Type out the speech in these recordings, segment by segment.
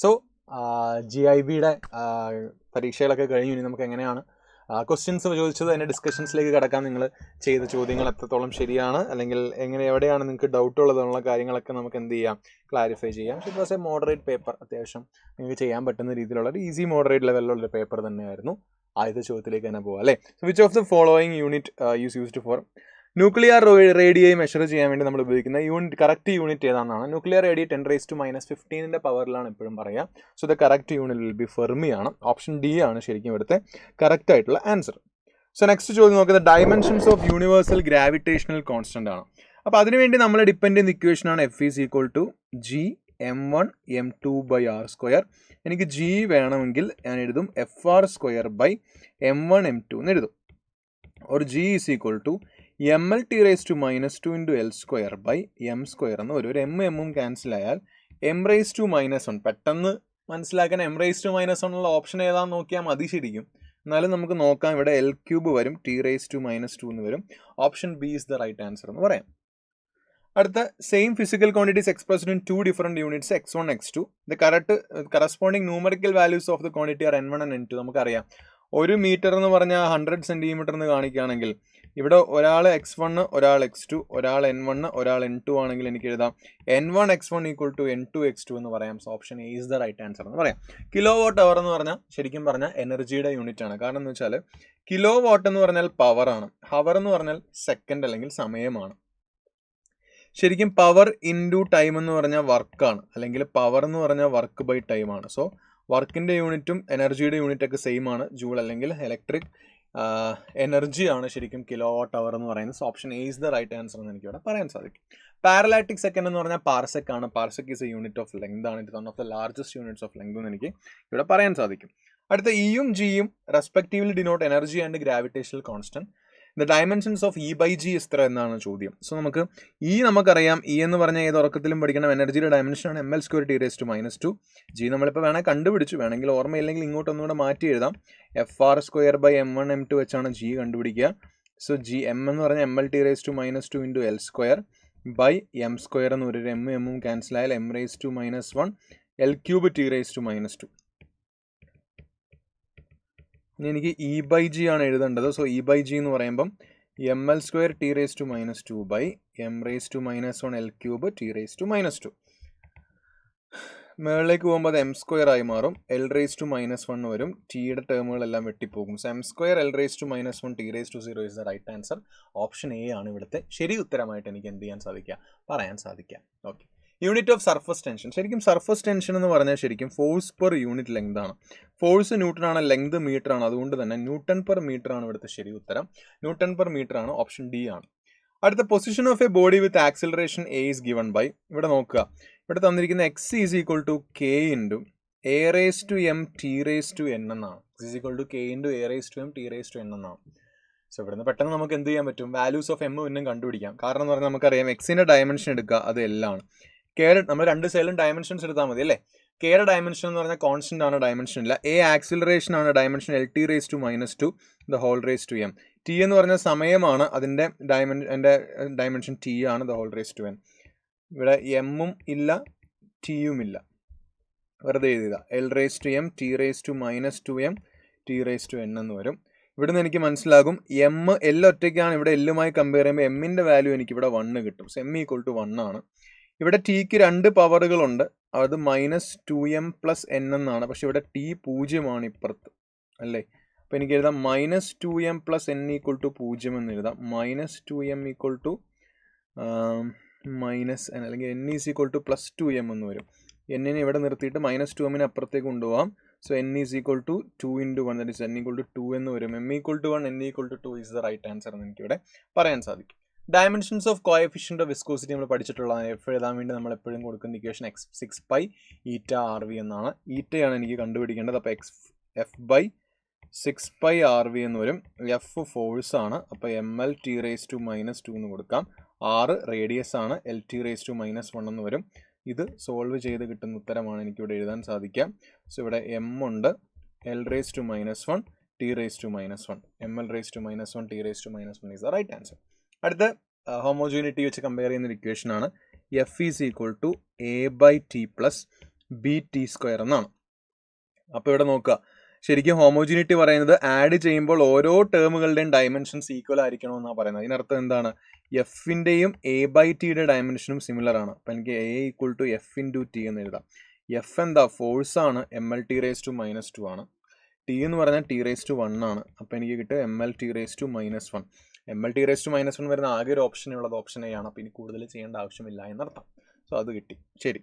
So GIBയുടെ പരീക്ഷകളൊക്കെ കഴിഞ്ഞു. ഇനി നമുക്ക് എങ്ങനെയാണ് ക്വസ്റ്റ്യൻസ് ചോദിച്ചത് അതിൻ്റെ ഡിസ്കഷൻസിലേക്ക് കിടക്കാൻ. നിങ്ങൾ ചെയ്ത ചോദ്യങ്ങൾ എത്രത്തോളം ശരിയാണ്, അല്ലെങ്കിൽ എവിടെയാണ് നിങ്ങൾക്ക് ഡൗട്ട് ഉള്ളതെന്നുള്ള കാര്യങ്ങളൊക്കെ നമുക്ക് എന്ത് ചെയ്യാം, ക്ലാരിഫൈ ചെയ്യാം. It was A moderate paper. അത്യാവശ്യം നിങ്ങൾക്ക് ചെയ്യാൻ പറ്റുന്ന രീതിയിലുള്ള ഒരു ഈസി മോഡറേറ്റ് ലെവലിലുള്ളൊരു പേപ്പർ തന്നെയായിരുന്നു. ആദ്യത്തെ ചോദ്യത്തിലേക്ക് തന്നെ പോകാം അല്ലേ. So which of the following unit used for nuclear റേഡിയയെ മെഷർ ചെയ്യാൻ വേണ്ടി നമ്മൾ ഉപയോഗിക്കുന്ന കറക്റ്റ് യൂണിറ്റ് ഏതാണെന്നാണ്. ന്യൂക്ലിയർ റേഡിയ 10⁻⁻15 പവറിലാണ് എപ്പോഴും പറയുക. So the correct unit will be fermi ആണ്. ഓപ്ഷൻ ഡി ആണ് ശരിക്കും ഇവിടുത്തെ കറക്റ്റ് ആയിട്ടുള്ള ആൻസർ. സോ നെക്സ്റ്റ് ചോദ്യം നോക്കുന്നത് dimensions of universal gravitational constant ആണ്. അപ്പോൾ അതിനുവേണ്ടി നമ്മൾ ഡിപ്പെൻഡ് ചെയ്യുന്ന ഇക്വേഷൻ ആണ് F = G(m1m2/r²). എനിക്ക് G വേണമെങ്കിൽ ഞാൻ എഴുതും FR²/m1m2 എന്ന് എഴുതും. or G = mL(T⁻²) L²/m² എന്ന് വരും. ഒരു എമ്മും ക്യാൻസൽ ആയാൽ m⁻⁻1. പെട്ടെന്ന് മനസ്സിലാക്കാൻ m⁻⁻1 ഉള്ള ഓപ്ഷൻ ഏതാണെന്ന് നോക്കിയാൽ മതി ശരിക്കും. എന്നാലും നമുക്ക് നോക്കാം. ഇവിടെ L³ വരും, T⁻² എന്ന് വരും. Option B is the right answer എന്ന് പറയാം. അടുത്ത same physical quantities expressed in 2 different units x1 x2. The corresponding numerical values of the quantity are n1 and n2. നമുക്കറിയാം 1 മീറ്റർ എന്ന് പറഞ്ഞാൽ 100 സെൻറ്റിമീറ്റർ എന്ന് കാണിക്കുകയാണെങ്കിൽ ഇവിടെ ഒരാൾ x1, ഒരാൾ x2, ഒരാൾ n1, ഒരാൾ n2 ആണെങ്കിൽ എനിക്ക് എഴുതാം n1 x1 = n2 x2 എന്ന് പറയാം. So option A is the right answer എന്ന് പറയാം. കിലോ വാട്ട് അവർ എന്ന് പറഞ്ഞാൽ ശരിക്കും പറഞ്ഞാൽ എനർജിയുടെ യൂണിറ്റ് ആണ്. കാരണം എന്ന് വെച്ചാൽ കിലോ വാട്ട് എന്ന് പറഞ്ഞാൽ പവർ ആണ്, ഹവർ എന്ന് പറഞ്ഞാൽ സെക്കൻഡ് അല്ലെങ്കിൽ സമയമാണ്. ശരിക്കും പവർ ഇൻറ്റു ടൈം എന്ന് പറഞ്ഞാൽ വർക്കാണ്, അല്ലെങ്കിൽ പവർ എന്ന് പറഞ്ഞാൽ വർക്ക് ബൈ ടൈം ആണ്. സോ വർക്കിൻ്റെ യൂണിറ്റും എനർജിയുടെ യൂണിറ്റൊക്കെ സെയിം ആണ്. ജൂൾ അല്ലെങ്കിൽ ഇലക്ട്രിക് എനർജിയാണ് ശരിക്കും കിലോ വാട്ട് അവർ എന്ന് പറയുന്നത്. So option A is the right answer എന്ന് എനിക്കിവിടെ പറയാൻ സാധിക്കും. പാരലാക്റ്റിക് സെക്കൻഡ് എന്ന് പറഞ്ഞാൽ പാർസെക് ആണ്. Parsec is a unit of length ആണ്. It one of the largest units of length എന്ന് എനിക്ക് ഇവിടെ പറയാൻ സാധിക്കും. അടുത്ത ഇയും ജിയും respectively denote energy and gravitational constant. The dimensions of E/G എത്ര എന്നാണ് ചോദ്യം. സോ നമുക്ക് നമുക്കറിയാം, എന്ന് പറഞ്ഞാൽ ഏത് ഉറക്കത്തിലും പഠിക്കണം. എനർജിയുടെ ഡയമെൻഷനാണ് mL² T⁻². G നമ്മളിപ്പോൾ കണ്ടുപിടിച്ചു. വേണമെങ്കിൽ ഓർമ്മയില്ലെങ്കിൽ ഇങ്ങോട്ട് ഒന്നുകൂടെ മാറ്റി എഴുതാം. FR²/m1m2 വെച്ചാണ് G കണ്ടുപിടിക്കുക. സോ m എന്ന് പറഞ്ഞാൽ mL(T⁻² L²/m² എന്ന് വരും. എമ്മും ക്യാൻസൽ ആയാൽ m⁻⁻1 L³ T⁻². ഇനി എനിക്ക് E/G ആണ് എഴുതേണ്ടത്. സോ E/G എന്ന് പറയുമ്പം mL² T⁻² m⁻⁻1 L³ T⁻². മുകളിലേക്ക് പോകുമ്പോൾ അത് m² ആയി മാറും. L⁻⁻1 വരും. ടിയുടെ ടേമുകളെല്ലാം വെട്ടിപ്പോകും. So m² L⁻⁻1 T⁻² is the right answer. Option A ആണ് ഇവിടുത്തെ ശരി ഉത്തരമായിട്ട് എനിക്ക് എന്ത് ചെയ്യാൻ സാധിക്കുക, പറയാൻ സാധിക്കുക. Okay. Unit of surface tension. ശരിക്കും സർഫസ് ടെൻഷൻ എന്ന് പറഞ്ഞാൽ ശരിക്കും ഫോഴ്സ് പെർ യൂണിറ്റ് ലെങ്ത് ആണ്. ഫോഴ്സ് ന്യൂട്ടൺ ആണ്, ലെങ്ത് മീറ്റർ ആണ്. അതുകൊണ്ട് തന്നെ ന്യൂട്ടൺ പെർ മീറ്റർ ആണ് ഇവിടുത്തെ ശരി ഉത്തരം. ന്യൂട്ടൺ പെർ മീറ്റർ ആണ്. ഓപ്ഷൻ ഡി ആണ്. അടുത്ത position of a body with acceleration a is given by. ഇവിടെ നോക്കുക, ഇവിടെ തന്നിരിക്കുന്ന x = k × a⁻m T⁻n എന്നാണ്. x = k × a⁻m T⁻n എന്നാണ്. സോ ഇവിടുന്ന് പെട്ടെന്ന് നമുക്ക് എന്ത് ചെയ്യാൻ പറ്റും, വാല്യൂസ് ഓഫ് എം പിന്നെ കണ്ടുപിടിക്കാം. കാരണം എന്ന് പറഞ്ഞാൽ നമുക്കറിയാം എക്സിൻ്റെ ഡയമെൻഷൻ എടുക്കുക, അത് L ആണ്. കെയുടെ നമ്മൾ രണ്ട് സൈഡിലും ഡയമെൻഷൻസ് എടുത്താൽ മതി അല്ലേ. കെയുടെ ഡയമെൻഷൻ എന്ന് പറഞ്ഞാൽ കോൺസ്റ്റന്റ് ആണ്, ഡയമെൻഷൻ ഇല്ല. എ ആക്സിലറേഷൻ ആണ്, ഡയമെൻഷൻ L⁻²-2 m. ടി എന്ന് പറഞ്ഞാൽ സമയമാണ്, അതിൻ്റെ ഡയമെൻഷൻ ടി ആണ്, n. ഇവിടെ എമ്മും ഇല്ല ടിയും ഇല്ല, വെറുതെ എഴുതുക. L⁻m T⁻²-2m T⁻n എന്ന് വരും. ഇവിടുന്ന് എനിക്ക് മനസ്സിലാകും L ഒറ്റയ്ക്കാണ്. ഇവിടെ എല്ലുമായി കമ്പയർ ചെയ്യുമ്പോൾ എമ്മിൻ്റെ വാല്യൂ എനിക്ക് ഇവിടെ 1 കിട്ടും. സോ m = 1 ആണ്. ഇവിടെ ടിക്ക് 2 പവറുകളുണ്ട്, അത് -2m + n എന്നാണ്. പക്ഷെ ഇവിടെ ടി 0 ആണ് ഇപ്പുറത്ത് അല്ലേ. അപ്പോൾ എനിക്ക് എഴുതാം -2m + n = 0 എന്ന് എഴുതാം. -2m = -n, അല്ലെങ്കിൽ n = +2m എന്ന് വരും. n ഇവിടെ നിർത്തിയിട്ട് -2m അപ്പുറത്തേക്ക് കൊണ്ടുപോകാം. So n = 2 × 1, that is n = 2 എന്ന് വരും. m = 1, n = 2 is the right answer എന്ന് എനിക്കിവിടെ പറയാൻ സാധിക്കും. Dimensions of coefficient of viscosity നമ്മൾ പഠിച്ചിട്ടുള്ളതാണ്. എഫ് എഴുതാൻ വേണ്ടി നമ്മൾ എപ്പോഴും കൊടുക്കുന്ന ഇക്വേഷൻ x6π∗RV എന്നാണ്. ഈറ്റയാണ് എനിക്ക് കണ്ടുപിടിക്കേണ്ടത്. അപ്പോൾ f/6πRV എന്ന് വരും. എഫ് ഫോഴ്സ് ആണ്, അപ്പോൾ mL⁻⁻2 എന്ന് കൊടുക്കാം. r റേഡിയസ് ആണ്, L⁻⁻1 എന്ന് വരും. ഇത് സോൾവ് ചെയ്ത് കിട്ടുന്ന ഉത്തരമാണ് എനിക്കിവിടെ എഴുതാൻ സാധിക്കാം. സോ ഇവിടെ m ഉണ്ട്, L⁻⁻1 T⁻⁻1, mL⁻⁻1 T⁻⁻1 is the right answer. അടുത്ത ഹോമോജീനിറ്റി വെച്ച് കമ്പയർ ചെയ്യുന്ന ഇക്വേഷൻ ആണ്. F = a/t + B T square എന്നാണ്. അപ്പോൾ ഇവിടെ നോക്കുക, ശരിക്കും ഹോമോജിനിറ്റി പറയുന്നത് ആഡ് ചെയ്യുമ്പോൾ ഓരോ ടേമുകളുടെയും ഡയമെൻഷൻസ് ഈക്വൽ ആയിരിക്കണമെന്നാണ് പറയുന്നത്. അതിനർത്ഥം എന്താണ്? എഫിൻ്റെയും എ ബൈ ടിയുടെ ഡയമെൻഷനും സിമിലർ ആണ്. അപ്പോൾ എനിക്ക് a equal to F into T എന്ന് എഴുതാം. എഫ് എന്താ? ഫോഴ്സാണ്, M L T raise to minus 2 ആണ്. ടി എന്ന് പറഞ്ഞാൽ ടി റേസ് ടു 1 ആണ്. അപ്പോൾ എനിക്ക് കിട്ടും M L T raise to minus 1. M L T raise to minus 1 വരുന്ന ആകെ ഒരു ഓപ്ഷനുള്ളത് ഓപ്ഷൻ എ ആണ്. അപ്പോൾ ഇനി കൂടുതൽ ചെയ്യേണ്ട ആവശ്യമില്ല എന്നർത്ഥം. സോ അത് കിട്ടി. ശരി.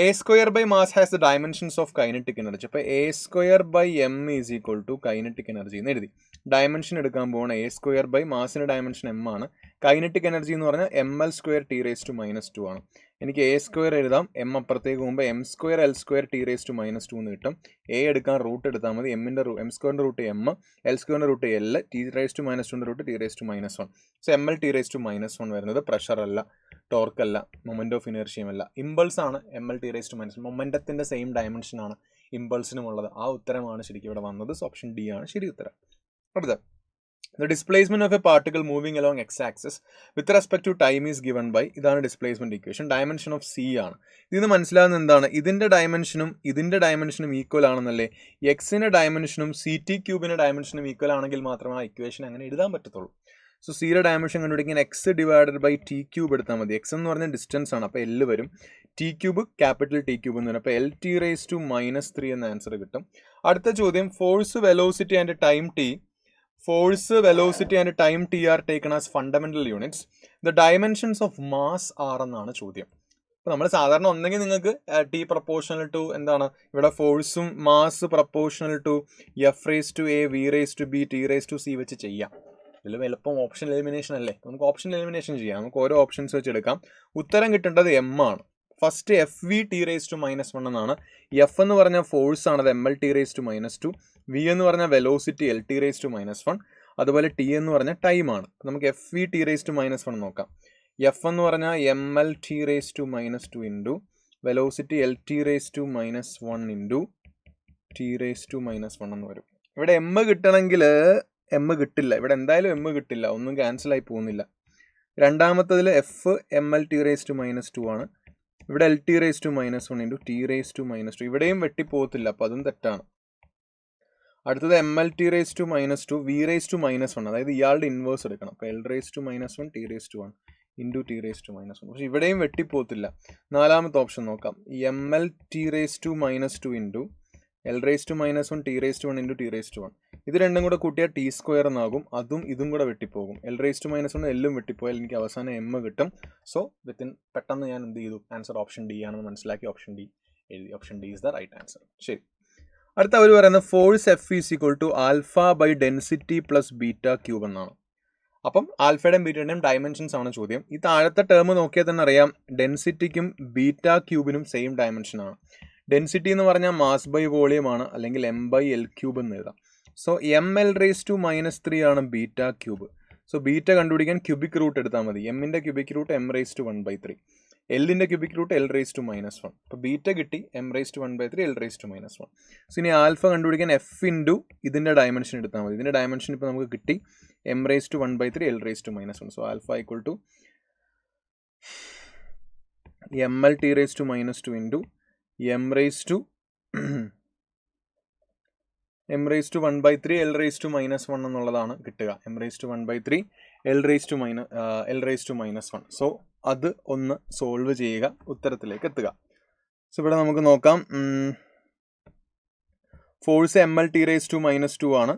A square by mass has the dimensions of kinetic energy. അപ്പോൾ a square by M is equal to kinetic energy എന്ന് എഴുതി. ഡയമെൻഷൻ എടുക്കാൻ പോകണം. എ സ്ക്വയർ ബൈ മാസിൻ്റെ ഡയമെൻഷൻ എം ആണ്. കൈനറ്റിക് എനർജി എന്ന് പറഞ്ഞാൽ M L square T raise to minus 2 ആണ്. എനിക്ക് എ സ്ക്വയർ എഴുതാം, എം അപ്പുറത്തേക്ക് പോകുമ്പോൾ M square L square T raise to minus 2 എന്ന് കിട്ടും. എ എടുക്കാൻ റൂട്ട് എടുത്താൽ മതി. എം സ്ക്വയറിൻ്റെ റൂട്ട് എം, എൽ സ്ക്വയറിൻ്റെ root L, T raise to minus 2 root T raise to minus 1. So M L T raise to minus 1 വരുന്നത് pressure അല്ല, torque അല്ല, മൊമെന്റ് ഓഫ് ഇനേർഷ്യം അല്ല, ഇമ്പൾസ് ആണ്. M L T raise to minus മൊമെന്റത്തിന്റെ same dimension ആണ് ഇമ്പൾസിനുമുള്ളത്. ആ ഉത്തരമാണ് ശരിക്കും ഇവിടെ വന്നത്. സോ ഓപ്ഷൻ ഡി ആണ് ശരി ഉത്തരം. അടുത്ത, the displacement of a particle moving along x-axis with respect to time is given by, ഇതാണ് displacement equation. Dimension of C ആണ്. ഇതിന് മനസ്സിലാകുന്ന എന്താണ്? ഇതിന്റെ ഡയമെൻഷനും ഈക്വൽ ആണെന്നല്ലേ. എക്സിന്റെ ഡയമെൻഷനും സി ടി ക്യൂബിന്റെ ഡയമെൻഷനും ഈക്വൽ ആണെങ്കിൽ മാത്രമേ ആ ഇക്വേഷൻ അങ്ങനെ എഴുതാൻ പറ്റത്തുള്ളൂ. സോ സിയുടെ ഡയമെൻഷൻ കണ്ടുപിടിക്കാൻ X divided by T cube എടുത്താൽ മതി. എക്സ് എന്ന് പറഞ്ഞാൽ ഡിസ്റ്റൻസ് ആണ്, അപ്പോൾ എൽ വരും. T cube capital T cube എന്ന് വരും. അപ്പോൾ L T raise to minus 3 എന്ന ആൻസർ കിട്ടും. അടുത്ത ചോദ്യം, force velocity and time T. Force, velocity and time t are taken as fundamental units. The dimensions of mass are എന്നാണ് ചോദ്യം. അപ്പോൾ നമ്മൾ സാധാരണ ഒന്നെങ്കിൽ നിങ്ങൾക്ക് ടി പ്രപ്പോർഷണൽ ടു എന്താണ് ഇവിടെ ഫോഴ്സും mass proportional to F raise to A V raise to B T raise to C വെച്ച് ചെയ്യാം. ഇതിൽ എളുപ്പം ഓപ്ഷൻ എലിമിനേഷൻ അല്ലേ. നമുക്ക് ഓപ്ഷൻ എലിമിനേഷൻ ചെയ്യാം. നമുക്ക് ഓരോ ഓപ്ഷൻസ് വെച്ച് എടുക്കാം. ഉത്തരം കിട്ടേണ്ടത് എം ആണ്. First F V T raise to minus 1 എന്നാണ്. എഫ് എന്ന് പറഞ്ഞാൽ ഫോഴ്സ് ആണ്, അത് M L T raise to minus 2. V എന്ന് പറഞ്ഞാൽ velocity L T raise to minus 1. അതുപോലെ ടി എന്ന് പറഞ്ഞാൽ ടൈം ആണ്. നമുക്ക് F V T raise to minus 1 നോക്കാം. എഫ് എന്ന് പറഞ്ഞാൽ M L T raise to minus 2 into velocity L T raise to minus 1 into T raise to minus 1 എന്ന് വരും. ഇവിടെ എം കിട്ടണമെങ്കിൽ എം കിട്ടില്ല. ഇവിടെ എന്തായാലും എം കിട്ടില്ല, ഒന്നും ക്യാൻസൽ ആയി പോകുന്നില്ല. രണ്ടാമത്തതിൽ F M L T raise to minus 2 ആണ്. ഇവിടെ L T raise to minus 1 into T raise to minus 2. ഇവിടെയും വെട്ടിപ്പോകത്തില്ല, അപ്പോൾ അതും തെറ്റാണ്. അടുത്തത് M L T raise to minus 2 V raise to minus 1, അതായത് ഇയാളുടെ ഇൻവേഴ്സ് എടുക്കണം. അപ്പോൾ L raise to minus 1 T raise to 1 into T raise to minus 1. പക്ഷേ ഇവിടെയും വെട്ടിപ്പോകത്തില്ല. നാലാമത്തെ ഓപ്ഷൻ നോക്കാം. M L T raise to minus 2 into L raise to minus 1 T raise to 1 into T raise to 1. ഇത് രണ്ടും കൂടെ കൂട്ടിയാൽ T square എന്നാകും. അതും ഇതും കൂടെ വെട്ടിപ്പോകും. എൽ റേസ് ടു മൈനസ് 1 എല്ലും വെട്ടിപ്പോയാൽ എനിക്ക് അവസാനം എം കിട്ടും. സോ പെട്ടെന്ന് ഞാൻ എന്ത് ചെയ്തു? ആൻസർ ഓപ്ഷൻ ഡി ആണെന്ന് മനസ്സിലാക്കി ഓപ്ഷൻ ഡി എഴുതി. Option D is the right answer. ശരി. അടുത്ത അവർ പറയുന്നത് force F is equal to alpha by density plus beta cube എന്നാണ്. അപ്പം ആൽഫയുടെയും ബീറ്റയുടെയും ഡയമെൻഷൻസ് ആണ് ചോദ്യം. ഈ താഴത്തെ ടേം നോക്കിയാൽ തന്നെ അറിയാം, ഡെൻസിറ്റിക്കും ബീറ്റ ക്യൂബിനും സെയിം ഡയമെൻഷൻ ആണ്. ഡെൻസിറ്റി എന്ന് പറഞ്ഞാൽ മാസ് ബൈ വോളിയം ആണ്, അല്ലെങ്കിൽ എം ബൈ എൽ ക്യൂബ് എന്ന് എഴുതാം. So M L raise to minus 3 ആണ് ബീറ്റ ക്യൂബ്. സോ ബീറ്റ കണ്ടുപിടിക്കാൻ ക്യൂബിക് റൂട്ട് എടുത്താൽ മതി. എമ്മിൻ്റെ cubic root M raise to 1/3, എല്ലിൻ്റെ cubic root L raise to minus 1. അപ്പോൾ ബീറ്റ കിട്ടി, M raise to 1/3 L raise to minus 1. So ഇനി alpha കണ്ടുപിടിക്കാൻ എഫ് ഇൻറ്റു ഇതിൻ്റെ ഡയമെൻഷൻ എടുത്താൽ മതി. ഇതിൻ്റെ ഡയമെൻഷൻ ഇപ്പോൾ നമുക്ക് കിട്ടി, M raise to 1/3 L raise to minus 1. So alpha equal to M L T raise to minus 2 into M raise to 1/3 L raise to minus 1 എന്നുള്ളതാണ് കിട്ടുക. M raise to 1/3 L raise to minus 1. So അത് ഒന്ന് solve ചെയ്യുക, ഉത്തരത്തിലേക്ക് എത്തുക. So ഇവിടെ നമുക്ക് നോക്കാം. Force M L T raise to minus 2 ആണ്.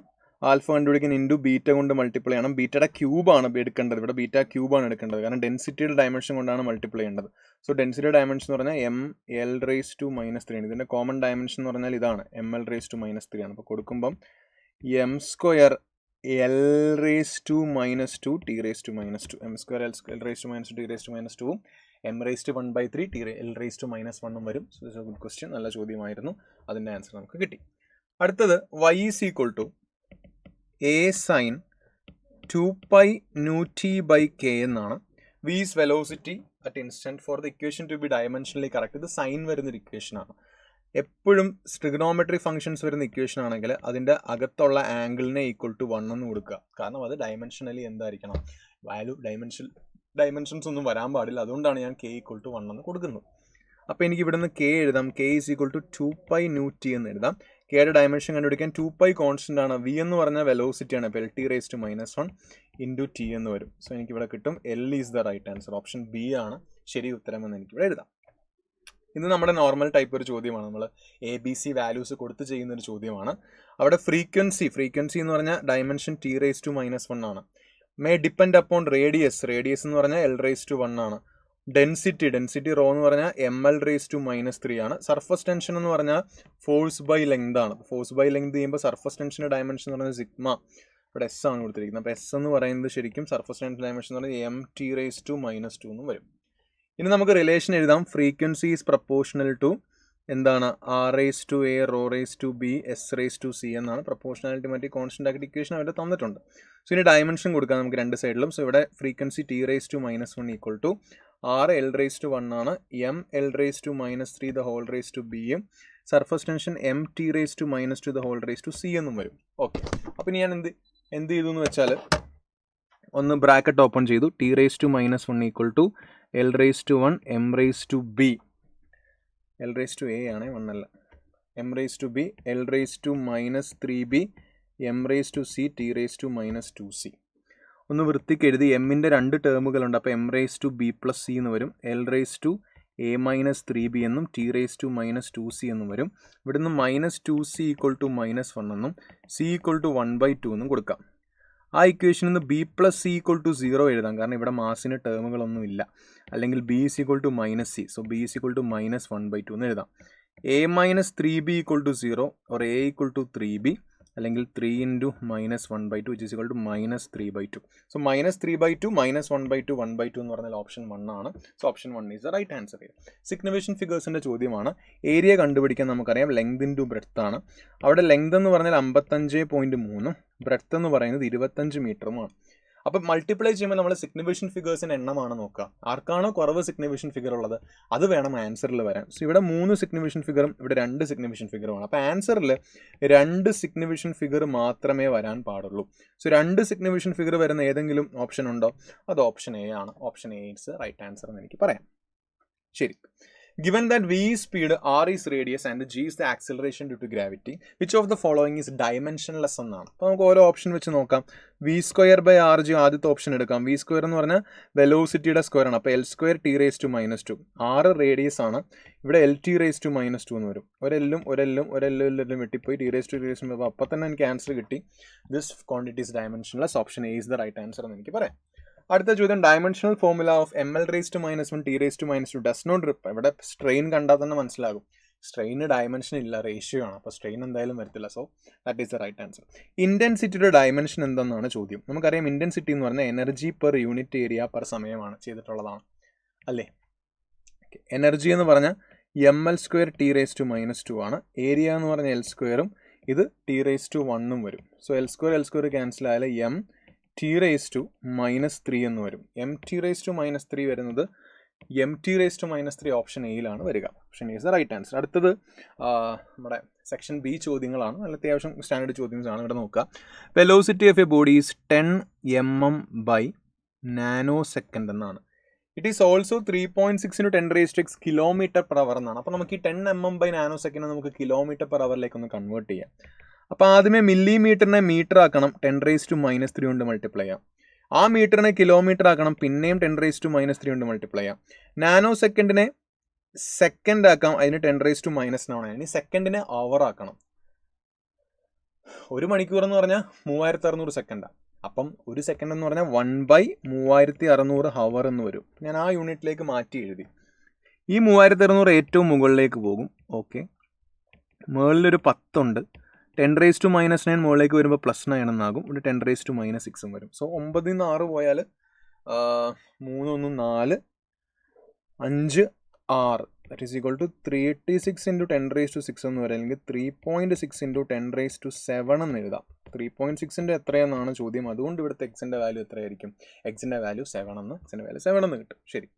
ആൽഫ കണ്ടുപിടിക്കാൻ ഇൻറ്റു ബീറ്റ കൊണ്ട് മൾട്ടിപ്ലൈ ചെയ്യണം. ബീറ്റയുടെ ക്യൂബാണ് എടുക്കേണ്ടത്. ഇവിടെ ബീറ്റ ക്യൂബാണ് എടുക്കേണ്ടത്, കാരണം ഡെൻസിറ്റിയുടെ ഡയമെൻഷൻ കൊണ്ടാണ് മൾട്ടിപ്ലൈ ചെയ്യേണ്ടത്. സോ ഡെൻസിറ്റിയുടെ ഡയമെൻഷൻ എന്ന് പറഞ്ഞാൽ M L raise to minus 3 ആണ്. ഇതിൻ്റെ കോമൺ ഡയമെൻഷൻ എന്ന് പറഞ്ഞാൽ ഇതാണ്, M L raise to minus 3 ആണ്. അപ്പോൾ കൊടുക്കുമ്പം M square L raise to minus 2 T raise to minus 2, M square L raise to minus 2 T raise to minus 2ഉം M raise to 1/3 L raise to minus 1ഉം വരും. So this a good question, നല്ല ചോദ്യമായിരുന്നു. അതിൻ്റെ answer നമുക്ക് കിട്ടി. അടുത്തത് y is equal to A sine 2π ന്യൂt ബൈ കെ എന്നാണ്. V is velocity at instant for the equation to be dimensionally correct. ഇത് സൈൻ വരുന്നൊരു ഇക്വേഷനാണ്. എപ്പോഴും ട്രിഗണോമെട്രി ഫംഗ്ഷൻസ് വരുന്ന ഇക്വേഷൻ ആണെങ്കിൽ അതിൻ്റെ അകത്തുള്ള ആംഗിളിനെ ഈക്വൽ ടു 1 എന്ന് കൊടുക്കുക. കാരണം അത് ഡയമെൻഷനലി എന്തായിരിക്കണം, വാല്യൂ ഡയമെൻഷൻസ് ഒന്നും വരാൻ പാടില്ല. അതുകൊണ്ടാണ് ഞാൻ കെ ഈക്വൽ ടു 1 എന്ന് കൊടുക്കുന്നത്. അപ്പോൾ എനിക്ക് ഇവിടുന്ന് കെ എഴുതാം. കെ ഈസ് ഈക്വൽ ടു 2π ന്യൂt എന്ന് എഴുതാം. കെയുടെ ഡയമെൻഷൻ കണ്ടുപിടിക്കാൻ 2π കോൺസ്റ്റന്റ് ആണ്. വി എന്ന് പറഞ്ഞാൽ വെലോസിറ്റി ആണ്. അപ്പോൾ LT⁻⁻1 ഇൻറ്റു ടി എന്ന് വരും. സോ എനിക്കിവിടെ കിട്ടും L is the right answer. Option B ആണ് ശരി ഉത്തരമെന്ന് എനിക്കിവിടെ എഴുതാം. ഇത് നമ്മുടെ നോർമൽ ടൈപ്പ് ഒരു ചോദ്യമാണ്. നമ്മൾ ABC വാല്യൂസ് കൊടുത്ത് ചെയ്യുന്ന ഒരു ചോദ്യമാണ്. അവിടെ ഫ്രീക്വൻസി എന്ന് പറഞ്ഞാൽ ഡയമെൻഷൻ T⁻⁻1 ആണ്. മേ ഡിപ്പെൻഡ് അപ്പോൺ റേഡിയസ് എന്ന് പറഞ്ഞാൽ L⁻1 ആണ്. ഡെൻസിറ്റി റോ എന്ന് പറഞ്ഞാൽ ML⁻³ ആണ്. സർഫസ് ടെൻഷൻ എന്ന് പറഞ്ഞാൽ ഫോഴ്സ് ബൈ ലെങ്ത് ആണ്. ഫോഴ്സ് ബൈ ലെങ്ത് ചെയ്യുമ്പോൾ സർഫസ് ടെൻഷൻ്റെ ഡയമെൻഷൻ എന്ന് പറഞ്ഞാൽ സിഗ്മ. ഇവിടെ S ആണ് കൊടുത്തിരിക്കുന്നത്. അപ്പോൾ S എന്ന് പറയുന്നത് ശരിക്കും സർഫസ് ടെൻഷൻ ഡയമെൻഷൻ എന്ന് പറഞ്ഞാൽ MT⁻² എന്നും വരും. ഇനി നമുക്ക് റിലേഷൻ എഴുതാം. ഫ്രീക്വൻസി ഈസ് പ്രപ്പോർഷണൽ ടു എന്താണ് R⁻A ρ⁻B S⁻C എന്നാണ്. പ്രപ്പോർഷണാലിറ്റി മറ്റേ കോൺസ്റ്റന്റ് ആക്കി ഇക്വേഷൻ അവർ തന്നിട്ടുണ്ട്. സോ ഇനി ഡയമെൻഷൻ കൊടുക്കാം നമുക്ക് രണ്ട് സൈഡിലും. സോ ഇവിടെ frequency T⁻⁻1 equal to R⁻L⁻1 ആണ്. ML⁻³ ദ ഹോൾ⁻B സർഫസ് ടെൻഷൻ MT⁻² ദ ഹോൾ⁻C എന്നും വരും. ഓക്കെ, അപ്പം ഞാൻ എന്ത് ചെയ്തു എന്ന് വെച്ചാൽ ഒന്ന് ബ്രാക്കറ്റ് ഓപ്പൺ ചെയ്തു. T⁻⁻1 equal to L⁻1 M⁻B L⁻A ആണ് 1 അല്ല M⁻B L⁻−3B M⁻C T⁻²C. ഒന്ന് വൃത്തിക്ക് എഴുതി. എമ്മിൻ്റെ രണ്ട് ടേമുകളുണ്ട്. അപ്പോൾ M⁻B+C എന്ന് വരും. L⁻A-3B എന്നും T⁻²C എന്നും വരും. ഇവിടുന്ന് -2C ഈക്വൽ ടു -1 എന്നും C ഈക്വൽ ടു 1/2 എന്നും കൊടുക്കാം. ആ ഇക്വേഷനിൽ നിന്ന് B+C ഈക്വൽ ടു 0 എഴുതാം. കാരണം ഇവിടെ മാസിന് ടേമുകളൊന്നും ഇല്ല. അല്ലെങ്കിൽ B is equal to -C. So B is equal to -1/2 എന്ന് എഴുതാം. A-3B equal to 0 or A equal to 3B അല്ലെങ്കിൽ 3 into -1/2 which is equal to -3/2. So -3/2 -1/2 1/2 എന്ന് പറഞ്ഞാൽ ഓപ്ഷൻ 1 ആണ്. So option 1 is the right answer. Significant ഫിഗേഴ്സിൻ്റെ ചോദ്യമാണ്. Area കണ്ടുപിടിക്കാൻ നമുക്കറിയാം ലെങ്ത് ഇൻറ്റു ബ്രെഡ്ത്ത് ആണ്. അവിടെ ലെങ്ത് എന്ന് പറഞ്ഞാൽ 55.3 ബ്രെഡ്ത്ത് എന്ന് പറയുന്നത് 25 മീറ്ററുമാണ്. അപ്പം മൾട്ടിപ്ലൈ ചെയ്യുമ്പോൾ നമ്മൾ സിഗ്നിഫിക്കൻറ്റ് ഫിഗേഴ്സിൻ്റെ എണ്ണമാണ് നോക്കുക. ആർക്കാണോ കുറവ് സിഗ്നിഫിക്കൻറ്റ് ഫിഗർ ഉള്ളത് അത് വേണം ആൻസറിൽ വരാൻ. സോ ഇവിടെ 3 സിഗ്നിഫിക്കൻറ്റ് ഫിഗറും ഇവിടെ 2 സിഗ്നിഫിക്കൻറ്റ് ഫിഗറുമാണ്. അപ്പോൾ ആൻസറിൽ 2 സിഗ്നിഫിക്കൻറ്റ് ഫിഗർ മാത്രമേ വരാൻ പാടുള്ളൂ. സോ 2 സിഗ്നിഫിക്കൻറ്റ് ഫിഗർ വരുന്ന ഏതെങ്കിലും ഓപ്ഷൻ ഉണ്ടോ? അത് ഓപ്ഷൻ എ ആണ്. Option A is right answer എന്ന് എനിക്ക് പറയാം. ശരി. Given that V is speed, R is radius and G is the acceleration due to gravity, which of the following is dimensionless എന്നാണ്. അപ്പോൾ നമുക്ക് ഓരോ ഓപ്ഷൻ വെച്ച് നോക്കാം. V²/RG ആദ്യത്തെ ഓപ്ഷൻ എടുക്കാം. V² എന്ന് പറഞ്ഞാൽ വെലോസിറ്റിയുടെ സ്ക്വയർ ആണ്. അപ്പോൾ L² T⁻². R റേഡിയസ് ആണ്. ഇവിടെ LT⁻² എന്ന് വരും. ഒരെല്ലും വെട്ടിപ്പോയി T⁻². അപ്പോൾ തന്നെ എനിക്ക് ആൻസർ കിട്ടി. This quantity is dimensionless. Option A is the right answer എന്ന് എനിക്ക് പറയാം. അടുത്ത ചോദ്യം, dimensional formula of ML⁻⁻1 T⁻². Does not repair. ഇവിടെ സ്ട്രെയിൻ കണ്ടാൽ തന്നെ മനസ്സിലാകും. സ്ട്രെയിന് ഡയമെൻഷൻ ഇല്ല, റേഷ്യോ ആണ്. അപ്പോൾ സ്ട്രെയിൻ എന്തായാലും വരത്തില്ല. So that is the right answer. ഇൻറ്റൻസിറ്റിയുടെ ഡയമെൻഷൻ എന്തെന്നാണ് ചോദ്യം. നമുക്കറിയാം ഇൻറ്റൻസിറ്റി എന്ന് പറഞ്ഞാൽ energy per unit area per സമയമാണ് ചെയ്തിട്ടുള്ളതാണ് അല്ലേ. എനർജി എന്ന് പറഞ്ഞാൽ ML² T⁻² ആണ്. ഏരിയ എന്ന് പറഞ്ഞാൽ L²ഉം ഇത് T⁻1 വരും. സോ L² ക്യാൻസൽ ആയാൽ MT⁻³ എന്ന് വരും. MT⁻³ വരുന്നത് MT⁻³ ഓപ്ഷൻ എയിലാണ് വരിക. Option A is the right answer. അടുത്തത് നമ്മുടെ സെക്ഷൻ ബി ചോദ്യങ്ങളാണ്. നല്ല അത്യാവശ്യം സ്റ്റാൻഡേർഡ് ചോദ്യങ്ങളാണ്. ഇവിടെ നോക്കുക. Velocity of a body is 10 mm/നാനോസെക്കൻഡ് എന്നാണ്. ഇറ്റ് ഈസ് ഓൾസോ 3.6 × 10⁻⁶ km/h എന്നാണ്. അപ്പോൾ നമുക്ക് ഈ 10 mm/നാനോസെക്കൻഡ് നമുക്ക് km/h ഒന്ന് കൺവേർട്ട് ചെയ്യാം. അപ്പോൾ ആദ്യമേ മില്ലിമീറ്ററിനെ മീറ്റർ ആക്കണം, 10⁻³ കൊണ്ട് മൾട്ടിപ്ലൈ ചെയ്യാം. ആ മീറ്ററിനെ കിലോമീറ്റർ ആക്കണം, പിന്നെയും 10⁻³ കൊണ്ട് മൾട്ടിപ്ലൈ ചെയ്യാം. നാനോ സെക്കൻഡിനെ സെക്കൻഡ് ആക്കാം, അതിന് 10⁻⁻9. ഇനി സെക്കൻഡിനെ അവർ ആക്കണം. 1 മണിക്കൂർ എന്ന് പറഞ്ഞാൽ 3600 സെക്കൻഡാണ്. അപ്പം 1 സെക്കൻഡ് എന്ന് പറഞ്ഞാൽ 1/3600 ഹവർ എന്ന് വരും. ഞാൻ ആ യൂണിറ്റിലേക്ക് മാറ്റി എഴുതി. ഈ 3600 ഏറ്റവും മുകളിലേക്ക് പോകും. ഓക്കെ, മുകളിലൊരു 10 ഉണ്ട്. 10⁻⁻9 മുകളിലേക്ക് വരുമ്പോൾ +9 എന്നാകും. ഇവിടെ 10⁻⁻6 വരും. സോ 9 നിന്ന് 6 പോയാൽ 3 1 4 5 6 ദാറ്റ് ഈസ് ഈക്വൽ ടു 386 × 10⁻⁶ എന്ന് വരും. അല്ലെങ്കിൽ 3.6 × 10⁻⁷ എന്ന് എഴുതാം. 3.6ൻ്റെ എത്രയെന്നാണ് ചോദ്യം. അതുകൊണ്ട് ഇവിടുത്തെ എക്സിൻ്റെ വാല്യൂ എത്രയായിരിക്കും? എക്സിൻ്റെ വാല്യൂ 7 എന്ന് കിട്ടും. ശരി.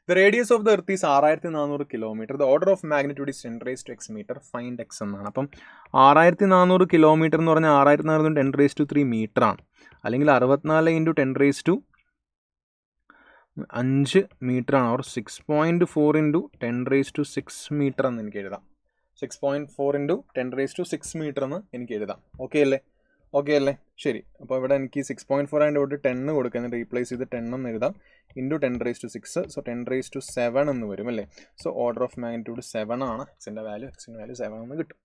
The radius of the earth is 6400 km. The order of magnitude is 10⁻x meter. Find x എന്നാണ്. അപ്പം 6400 km എന്ന് പറഞ്ഞാൽ 6400 × 10⁻³ മീറ്റർ ആണ്. അല്ലെങ്കിൽ 64 × 10⁻³ 5 മീറ്ററാണ്, ഓർ 6.4 ഇൻറ്റു 10⁻6 മീറ്റർ എന്ന് എനിക്ക് എഴുതാം. 6.4 ഇൻറ്റു 10⁻6 മീറ്റർ എന്ന് എനിക്ക് എഴുതാം. ഓക്കെ അല്ലേ? ശരി. അപ്പോൾ ഇവിടെ എനിക്ക് 6.4 അതിൻ്റെ കൂടെ 10 കൊടുക്കുക, എന്നിട്ട് റീപ്ലേസ് ചെയ്ത് 10 എന്ന് എഴുതാം, ഇൻറ്റു 10⁻6. സോ 10⁻7 എന്ന് വരും അല്ലേ. സോ ഓർഡർ ഓഫ് മാഗ്നിറ്റ്യൂഡ് 7 ആണ്. എക്സിൻ്റെ വാല്യൂ 7 എന്ന് കിട്ടും.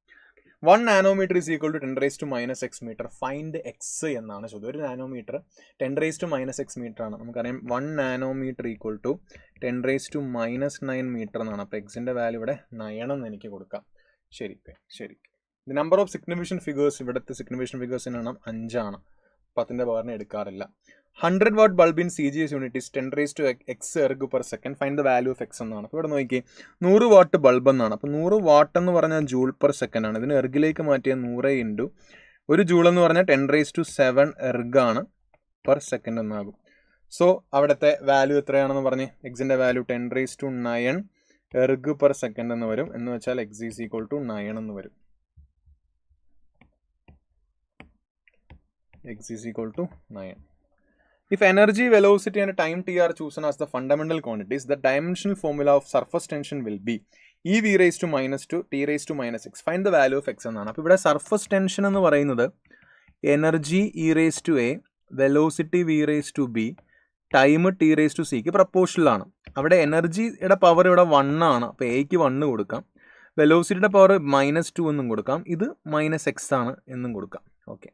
1 nanometre is equal to 10⁻⁻6 metre. Find X എന്നാണ് ചോദ്യം. ഒരു നാനോമീറ്റർ 10⁻⁻6 മീറ്റർ ആണ്. നമുക്കറിയാം 1 നാനോമീറ്റർ ഈക്വൽ ടു 10⁻⁹ മീറ്റർ എന്നാണ്. അപ്പോൾ എക്സിൻ്റെ വാല്യൂ ഇവിടെ 9 എന്ന് എനിക്ക് കൊടുക്കാം. ശരി. The number of significant figures, ഇവിടുത്തെ സിഗ്നിഫിക്കൻറ്റ് ഫിഗേഴ്സിന് എണ്ണം 5 ആണ്. 10ൻ്റെ പവറിനെ എടുക്കാറില്ല. 100 watt bulb in CGS unit is 10⁻x erg/s. Find the value of X എന്നാണ്. അപ്പോൾ ഇവിടെ നോക്കി 100 വാട്ട് ബൾബ് എന്നാണ്. അപ്പോൾ 100 വാട്ട് എന്ന് പറഞ്ഞാൽ ജൂൾ/സെക്കൻഡ് ആണ്. ഇതിന് എർഗിലേക്ക് മാറ്റിയ 100 ഇൻറ്റു 1 ജൂൾ എന്ന് പറഞ്ഞാൽ 10⁻7 എർഗ് ആണ് പെർ സെക്കൻഡ് എന്നാകും. സോ അവിടുത്തെ വാല്യൂ എത്രയാണെന്ന് പറഞ്ഞ്, എക്സിൻ്റെ വാല്യൂ 10⁻9 erg/s എന്ന് വരും. എന്ന് വെച്ചാൽ x ഈസ് ഈക്വൽ ടു 9 എന്ന് വരും. x is equal to 9. If energy, velocity and time t are chosen as the fundamental quantities, the dimensional formula of surface tension will be e⁻⁻2 t⁻⁻6. Find the value of x എന്നാണ്. അപ്പോൾ ഇവിടെ surface tension എന്ന് പറയുന്നത് energy e⁻a, velocity v⁻b, time t⁻c proportional ആണ്. അവിടെ എനർജിയുടെ power ഇവിടെ 1 ആണ്. അപ്പോൾ എക്ക് 1 കൊടുക്കാം. വെലോസിറ്റിയുടെ പവർ -2 എന്നും കൊടുക്കാം. ഇത് -x ആണ് എന്നും കൊടുക്കാം. ഓക്കെ,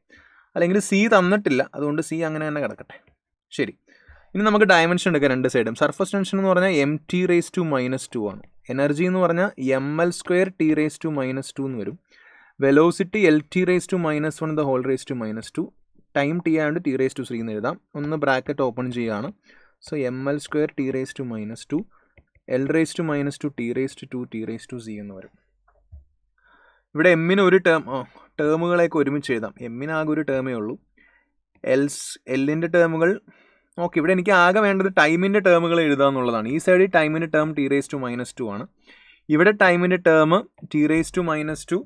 അല്ലെങ്കിൽ സി തന്നിട്ടില്ല, അതുകൊണ്ട് സി അങ്ങനെ തന്നെ കിടക്കട്ടെ. ശരി. ഇനി നമുക്ക് ഡയമെൻഷൻ എടുക്കാം രണ്ട് സൈഡും. സർഫസ് ടെൻഷൻ എന്ന് പറഞ്ഞാൽ mt⁻2 ആണ്. എനർജി എന്ന് പറഞ്ഞാൽ ml² t⁻2 എന്ന് വരും. വെലോസിറ്റി LT⁻⁻1 ടൈം ടി ആയതുകൊണ്ട് t⁻3 എന്ന് എഴുതാം. ഒന്ന് ബ്രാക്കറ്റ് ഓപ്പൺ ചെയ്യുകയാണ്. So ml² t⁻2 L⁻2 t⁻2 എന്ന് വരും. ഇവിടെ എമ്മിന് ഒരു ടേമുകളെയൊക്കെ ഒരുമിച്ച് എഴുതാം. എമ്മിനാകെ ഒരു ടേമേ ഉള്ളൂ. എല്ലിൻ്റെ ടേമുകൾ ഓക്കെ. ഇവിടെ എനിക്ക് ആകെ വേണ്ടത് ടൈമിൻ്റെ ടേമുകൾ എഴുതുക എന്നുള്ളതാണ്. ഈ സൈഡിൽ ടൈമിൻ്റെ ടേം t⁻2 ആണ്. ഇവിടെ ടൈമിൻ്റെ ടേം t⁻2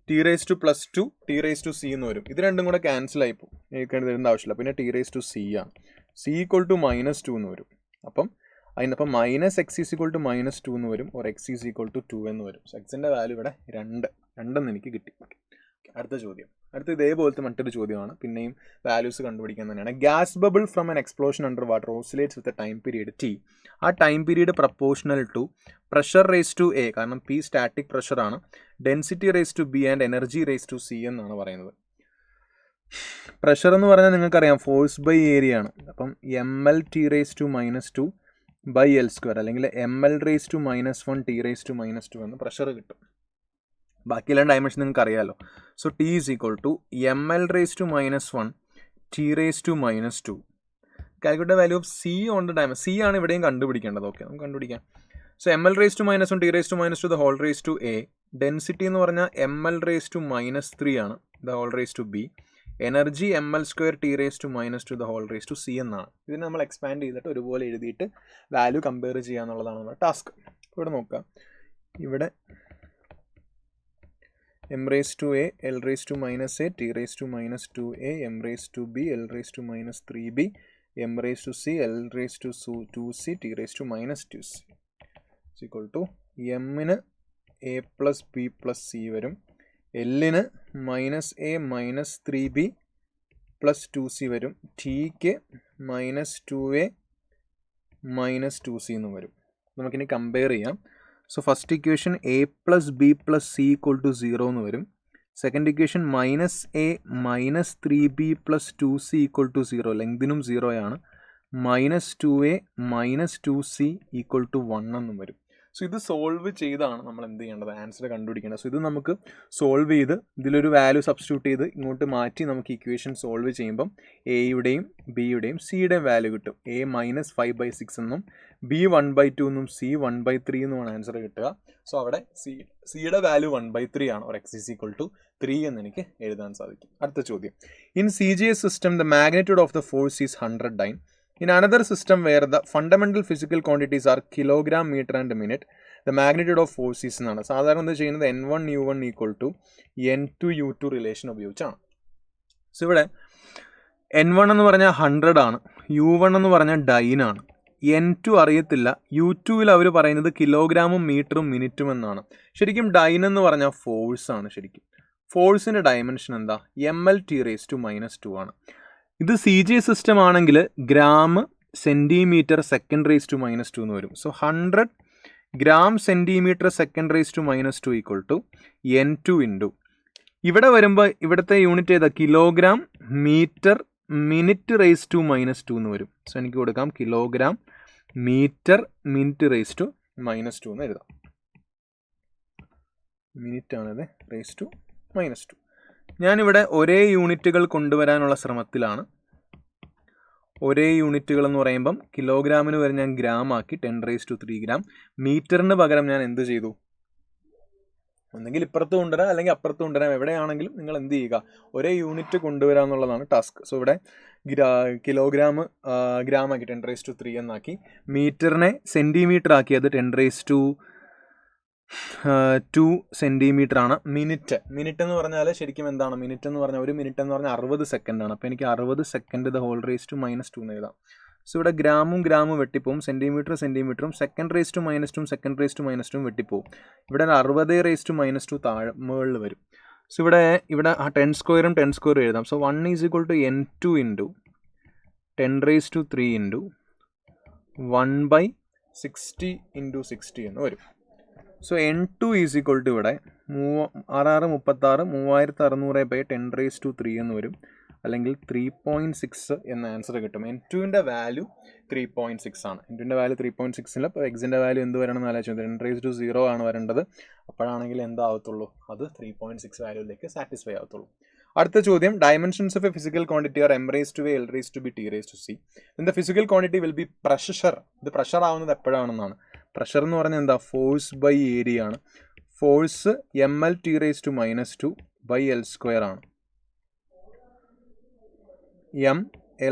t⁻+2 t⁻c എന്ന് വരും. ഇത് രണ്ടും കൂടെ ക്യാൻസൽ ആയിപ്പോൾ എനിക്ക് എഴുതേണ്ട ആവശ്യമില്ല. പിന്നെ t⁻c ആണ്. c = -2 എന്ന് വരും. അപ്പം അതിനപ്പം -x = -2 എന്ന് വരും, ഓർ x = 2 എന്ന് വരും. സോ എക്സിൻ്റെ വാല്യൂ ഇവിടെ 2 എന്ന് എനിക്ക് കിട്ടി. അടുത്ത ചോദ്യം, ഇതേപോലത്തെ മറ്റൊരു ചോദ്യമാണ്. പിന്നെയും വാല്യൂസ് കണ്ടുപിടിക്കാൻ തന്നെയാണ്. Gas bubble from an explosion under water oscillates with a time period t. ആ time period proportional to pressure raise to a, കാരണം p സ്റ്റാറ്റിക് പ്രഷറാണ്, density raise to b and energy raise to c എന്നാണ് പറയുന്നത്. Pressure എന്ന് പറഞ്ഞാൽ നിങ്ങൾക്കറിയാം force by area ആണ്. അപ്പം mlt⁻2 ബൈ L² അല്ലെങ്കിൽ ml⁻1 t⁻2 എന്ന് പ്രഷർ കിട്ടും. ബാക്കിയെല്ലാം ഡയമെൻഷൻ നിങ്ങൾക്ക് അറിയാമല്ലോ. So t is equal to ml⁻1 t⁻2. Calculate value of c on the dimension. c ആണ് ഇവിടെയും കണ്ടുപിടിക്കേണ്ടത്. ഓക്കെ, നമുക്ക് കണ്ടുപിടിക്കാം. So ml⁻1 t⁻2 the whole raised to a. Density എന്ന് പറഞ്ഞാൽ ml⁻3 ആണ്, the whole raised to b. Energy ml² t⁻2 the whole raised to c എന്നാണ്. ഇതിനെ നമ്മൾ എക്സ്പാൻഡ് ചെയ്തിട്ട് ഒരുപോലെ എഴുതിയിട്ട് വാല്യൂ കമ്പയർ ചെയ്യുക എന്നുള്ളതാണ് നമ്മുടെ ടാസ്ക്. ഇവിടെ നോക്കാം. ഇവിടെ m⁻a l⁻a t⁻2a m⁻b l⁻3b m⁻c l⁻2c t⁻2c equal to m-ന് a+b+c വരും, എല്ലിന് -a-3b +2c വരും, ടിക്ക് -2a -2c എന്നും വരും. നമുക്കിനി കമ്പയർ ചെയ്യാം. സോ ഫസ്റ്റ് ഇക്വേഷൻ a+b+c = 0 എന്ന് വരും. Second equation -a -3b +2c = 0, ലെങ്തിനും 0 ആണ്. -2a -2c = 1 എന്നും വരും. സോ ഇത് സോൾവ് ചെയ്താണ് നമ്മൾ എന്ത് ചെയ്യേണ്ടത്, ആൻസർ കണ്ടുപിടിക്കേണ്ടത്. സോ ഇത് നമുക്ക് സോൾവ് ചെയ്ത് ഇതിലൊരു വാല്യൂ സബ്സ്റ്റിറ്റ്യൂട്ട് ചെയ്ത് ഇങ്ങോട്ട് മാറ്റി നമുക്ക് ഇക്വേഷൻ സോൾവ് ചെയ്യുമ്പം എയുടെയും ബിയുടെയും സിയുടെയും വാല്യൂ കിട്ടും. a -5/6 എന്നും b 1/2 എന്നും c 1/3 എന്നുമാണ് ആൻസർ കിട്ടുക. സോ അവിടെ സിയുടെ വാല്യൂ 1/3 ആണ്, ഓർ x = 3 എന്ന് എനിക്ക് എഴുതാൻ സാധിക്കും. അടുത്ത ചോദ്യം, in CGS system the magnitude of the force is 100 dyne. In another system where the fundamental physical quantities are kilogram, meter and minute, the magnitude of force is എന്നാണ്. സാധാരണ ഇത് ചെയ്യുന്നത് N1U1 = N2U2 റിലേഷൻ ഉപയോഗിച്ചാണ്. So ഇവിടെ N1 എന്ന് പറഞ്ഞാൽ 100 ആണ്, U1 എന്ന് പറഞ്ഞാൽ ഡൈൻ ആണ്. N2 അറിയത്തില്ല. U2വിൽ അവർ പറയുന്നത് കിലോഗ്രാമും മീറ്ററും മിനിറ്റും എന്നാണ്. ശരിക്കും ഡൈൻ എന്ന് പറഞ്ഞാൽ ഫോഴ്സാണ്. ശരിക്കും ഫോഴ്സിൻ്റെ ഡയമെൻഷൻ എന്താ? mL/(-2) ആണ്. ഇത് CJ സിസ്റ്റം ആണെങ്കിൽ ഗ്രാം സെൻറ്റിമീറ്റർ (2) എന്ന് വരും. So 100 gram centimetre (2) equal to N2 into ഇവിടെ വരുമ്പോൾ ഇവിടുത്തെ യൂണിറ്റ് ഏതാ? കിലോഗ്രാം മീറ്റർ മിനിറ്റ് ((-2) എന്ന് വരും. സോ എനിക്ക് കൊടുക്കാം കിലോഗ്രാം മീറ്റർ മിനിറ്റ് ((-2) എന്ന് എഴുതാം. മിനിറ്റ് ആണത് ((-2). ഞാനിവിടെ ഒരേ യൂണിറ്റുകൾ കൊണ്ടുവരാനുള്ള ശ്രമത്തിലാണ്. ഒരേ യൂണിറ്റുകൾ എന്ന് പറയുമ്പം കിലോഗ്രാമിന് വരെ ഞാൻ ഗ്രാം ആക്കി 10⁻³ ഗ്രാം. മീറ്ററിന് പകരം ഞാൻ എന്ത് ചെയ്തു? ഒന്നെങ്കിൽ ഇപ്പുറത്ത് കൊണ്ടുവരാം അല്ലെങ്കിൽ അപ്പുറത്ത് കൊണ്ടുവരാം. എവിടെയാണെങ്കിലും നിങ്ങൾ എന്ത് ചെയ്യുക? ഒരേ യൂണിറ്റ് കൊണ്ടുവരിക എന്നുള്ളതാണ് ടാസ്ക്. സോ ഇവിടെ കിലോഗ്രാം ഗ്രാം ആക്കി 10⁻³ എന്നാക്കി. മീറ്ററിനെ സെൻറ്റിമീറ്റർ ആക്കിയത് 10⁻² സെൻറ്റിമീറ്റർ ആണ്. മിനിറ്റ് എന്ന് പറഞ്ഞാൽ ശരിക്കും എന്താണ്? മിനിറ്റ് എന്ന് പറഞ്ഞാൽ 1 മിനിറ്റ് എന്ന് പറഞ്ഞാൽ 60 സെക്കൻഡാണ്. അപ്പോൾ എനിക്ക് 60 സെക്കൻഡ് ((2) എന്ന് എഴുതാം. സോ ഇവിടെ ഗ്രാമും വെട്ടിപ്പോവും, സെൻറ്റിമീറ്ററും ((2) വെട്ടിപ്പോവും. ഇവിടെ 60⁻² താഴെ മുകളിൽ വരും. സോ ഇവിടെ 10² 10² എഴുതാം. സോ 1 = N2 ഇൻറ്റു 10⁻³ ഇൻറ്റു 1/60 × 60 എന്ന് വരും. സോ N2 = ഇവിടെ 3636 എന്ന് വരും, അല്ലെങ്കിൽ 3.6 എന്ന ആൻസർ കിട്ടും. N2ൻ്റെ വാല്യൂ 3.6 ആണ്. N2ൻ്റെ വാല്യൂ 3.6 അപ്പോൾ എക്സിൻ്റെ വാല്യൂ എന്ത് വരണം എന്ന് ആലോചിച്ചു. 10⁻0 ആണ് വരേണ്ടത്. അപ്പോഴാണെങ്കിൽ എന്താവത്തുള്ളൂ? അത് 3.6 വാല്യൂയിലേക്ക് സാറ്റിസ്ഫൈ ആവത്തുള്ളൂ. അടുത്ത ചോദ്യം, dimensions of a physical quantity are m⁻⁴ L⁻⁵ T⁻c. The physical quantity will be pressure. ഇത് പ്രഷർ ആവുന്നത് എപ്പോഴാണെന്നാണ്. പ്രഷർ എന്ന് പറഞ്ഞാൽ എന്താ? ഫോഴ്സ് ബൈ ഏരിയ ആണ്. ഫോഴ്സ് mL/((-2) L² ആണ്. m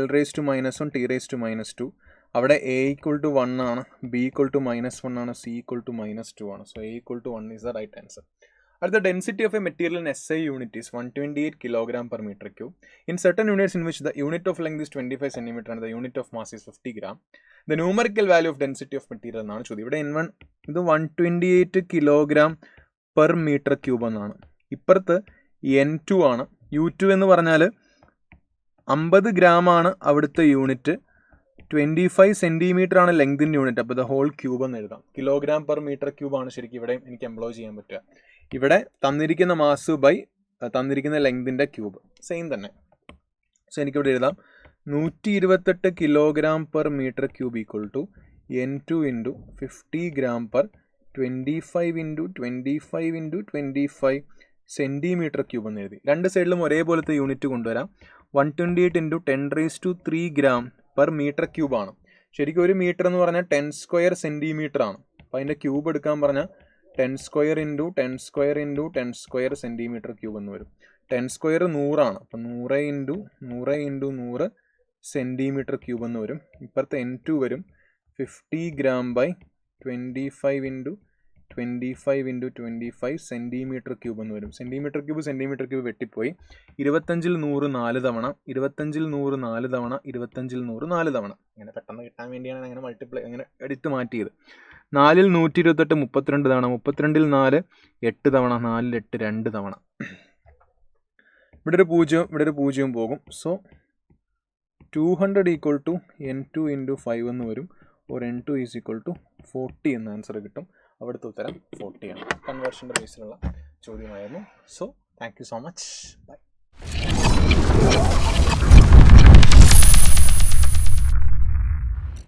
L⁻⁻1 T⁻². അവിടെ a = 1 ആണ്, b = -1 ആണ്, c = -2 ആണ്. So a = 1 is the right answer. The density of a material in SI unit is 128 kg/m³. In certain units in which the unit of length is 25 cm and the unit of mass is 50 gram, the numerical value of density of material എന്നാണ് ചോദ്യം. ഇവിടെ N1 ഇത് 128 kg/m³ എന്നാണ്. ഇപ്പുറത്ത് N2 ആണ്. U2 എന്ന് പറഞ്ഞാൽ 50 gram ആണ് അവിടുത്തെ യൂണിറ്റ്, 25 സെൻറ്റിമീറ്റർ ആണ് ലെങ്തിൻ്റെ യൂണിറ്റ്. അപ്പോൾ ദ ഹോൾ ക്യൂബ് എന്ന് എഴുതാം. kg/m³ ആണ് ശരിക്കും ഇവിടെ എനിക്ക് എംപ്ലോയ് ചെയ്യാൻ പറ്റുക. ഇവിടെ തന്നിരിക്കുന്ന മാസ് ബൈ തന്നിരിക്കുന്ന ലെങ്തിൻ്റെ ക്യൂബ് സെയിം തന്നെ. സോ എനിക്കിവിടെ എഴുതാം 128 kg/m³ equal to N2 into 50 gram/25 × 25 × 25 cm³ എന്ന് എഴുതി. രണ്ട് സൈഡിലും ഒരേപോലത്തെ യൂണിറ്റ് കൊണ്ടുവരാം. 128 × 10⁻³ gram/m³ ആണ്. ശരിക്കും ഒരു മീറ്റർ എന്ന് പറഞ്ഞാൽ 10² സെൻറ്റിമീറ്റർ ആണ്. അപ്പോൾ അതിൻ്റെ ക്യൂബ് എടുക്കാൻ പറഞ്ഞാൽ 10² × 10² × 10² cm³ എന്ന് വരും. 10² 100 ആണ്. അപ്പം 100 × 100 × 100 cm³ എന്ന് വരും. ഇപ്പുറത്തെ N2 വരും 50 gram/25 × 25 × 25 cm³ എന്ന് വരും. Centimetre cube വെട്ടിപ്പോയി. 25ൽ 100 4 തവണ, 25ൽ 100 4 തവണ, 25ൽ 100 4 തവണ. ഇങ്ങനെ പെട്ടെന്ന് കിട്ടാൻ വേണ്ടിയാണ് അങ്ങനെ അങ്ങനെ എടുത്ത് മാറ്റിയത്. 4ൽ 128 32 തവണ, 32ൽ 4 8 തവണ, 4ൽ 8 2 തവണ. ഇവിടെ ഒരു 0 ഇവിടെ ഒരു 0 പോകും. സോ 200 = N2 × 5 എന്ന് വരും. ഓർ N2 = 40 എന്ന ആൻസർ കിട്ടും. അവിടുത്തെ ഉത്തരം 40 ആണ്. കൺവേർഷൻ്റെ ബേസിലുള്ള ചോദ്യമായിരുന്നു. So thank you so much. By.